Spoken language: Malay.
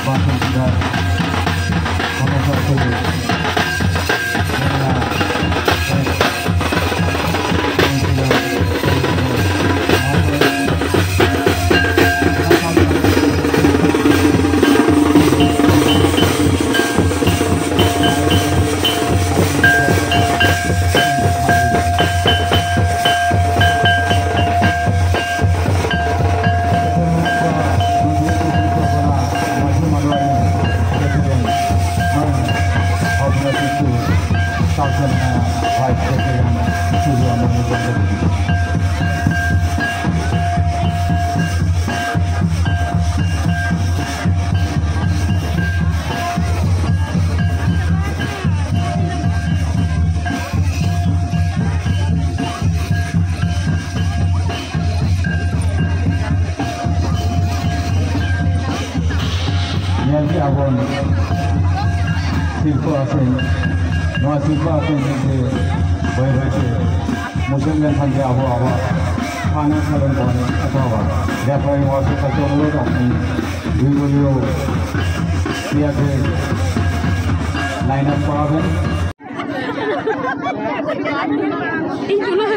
বাসন পূজার অবসর থেকে Vice President Surya Manojandar. Nanti abon silpo asin, noa silpo asin jadi baik-baik. Muslim dan sanjay abu panas salam panas atau apa? Dapat yang wasir kacau mulut asin, video dia ke line up pahaban. Itu lah.